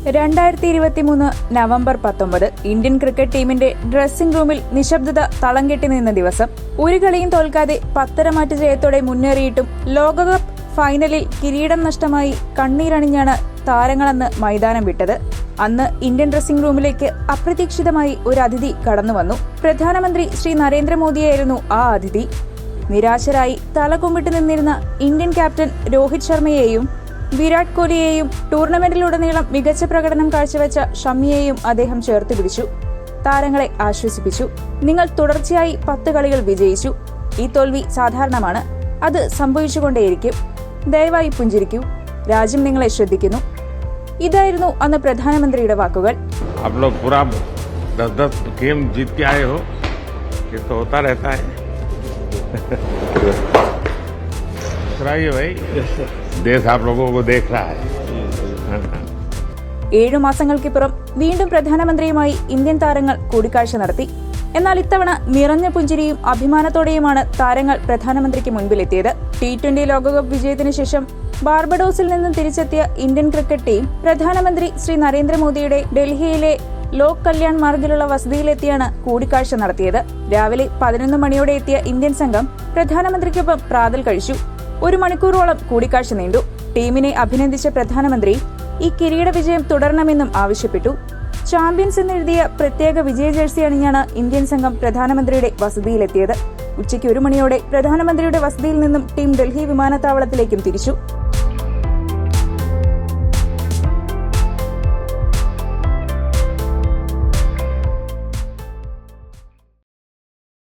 2023 November 19 Indian cricket ടീമിന്റെ dressing റൂമിൽ നിശബ്ദത തളം കെട്ടി നിന്ന ദിവസം. ഒരു കളിയും തോൽക്കാതെ 10-മാറ്റ് ജയത്തോടെ മുന്നേറിയിട്ടും ലോകകപ്പ് ഫൈനലിൽ കിരീടം നഷ്ടമായി കണ്ണീരണിഞ്ഞാണ് താരങ്ങളന്ന് മൈതാനം വിട്ടത്. അന്ന് ഇന്ത്യൻ ഡ്രസ്സിംഗ് റൂമിലേക്ക് അപ്രതീക്ഷിതമായി ഒരു അതിഥി കടന്നുവന്നു. പ്രധാനമന്ത്രി ശ്രീ നരേന്ദ്രമോദിയായിരുന്നു ആ അതിഥി. നിരാശരായി തലകുമ്പിട്ട് നിന്നിരുന്ന ഇന്ത്യൻ ക്യാപ്റ്റൻ രോഹിത് ശർമ്മയെയും വിരാട് കോഹ്ലിയെയും ടൂർണമെന്റിലുടനീളം മികച്ച പ്രകടനം കാഴ്ചവെച്ച ഷമിയെയും അദ്ദേഹം ചേർത്ത് പിടിച്ചു. താരങ്ങളെ ആശ്വസിപ്പിച്ചു. നിങ്ങൾ തുടർച്ചയായി 10 കളികൾ വിജയിച്ചു. ഈ തോൽവി സാധാരണമാണ്. അത് സംഭവിച്ചുകൊണ്ടേയിരിക്കും. ദയവായി പുഞ്ചിരിക്കൂ. രാജ്യം നിങ്ങളെ ശ്രദ്ധിക്കുന്നു. ഇതായിരുന്നു അന്ന് പ്രധാനമന്ത്രിയുടെ വാക്കുകൾ. देश आप लोगों को देख रहा है. 7 മാസങ്ങൾക്കിപ്പുറം വീണ്ടും പ്രധാനമന്ത്രിയുമായി ഇന്ത്യൻ താരങ്ങൾ കൂടിക്കാഴ്ച നടത്തി. എന്നാൽ ഇത്തവണ നിറഞ്ഞ പുഞ്ചിരിയും അഭിമാനത്തോടെയുമാണ് താരങ്ങൾ പ്രധാനമന്ത്രിക്ക് മുൻപിലെത്തിയത്. T20 ലോകകപ്പ് വിജയത്തിനു ശേഷം ബാർബഡോസിൽ നിന്നും തിരിച്ചെത്തിയ ഇന്ത്യൻ ക്രിക്കറ്റ് ടീം പ്രധാനമന്ത്രി ശ്രീ നരേന്ദ്രമോദിയുടെ ഡൽഹിയിലെ ലോക് കല്യാൺ മാർഗിലുള്ള വസതിയിലെത്തിയാണ് കൂടിക്കാഴ്ച നടത്തിയത്. രാവിലെ 11 മണിയോടെ എത്തിയ ഇന്ത്യൻ സംഘം പ്രധാനമന്ത്രിക്കൊപ്പം പ്രാതൽ കഴിച്ചു. 1 മണിക്കൂറോളം കൂടിക്കാഴ്ച നീണ്ടു. ടീമിനെ അഭിനന്ദിച്ച പ്രധാനമന്ത്രി ഈ കിരീട വിജയം തുടരണമെന്നും ആവശ്യപ്പെട്ടു. ചാമ്പ്യൻസ് എന്നെഴുതിയ പ്രത്യേക വിജയ ജേഴ്സി അണിഞ്ഞാണ് ഇന്ത്യൻ സംഘം പ്രധാനമന്ത്രിയുടെ വസതിയിലെത്തിയത്. ഉച്ചയ്ക്ക് 1 മണിയോടെ പ്രധാനമന്ത്രിയുടെ വസതിയിൽ നിന്നും ടീം ഡൽഹി വിമാനത്താവളത്തിലേക്കും തിരിച്ചു.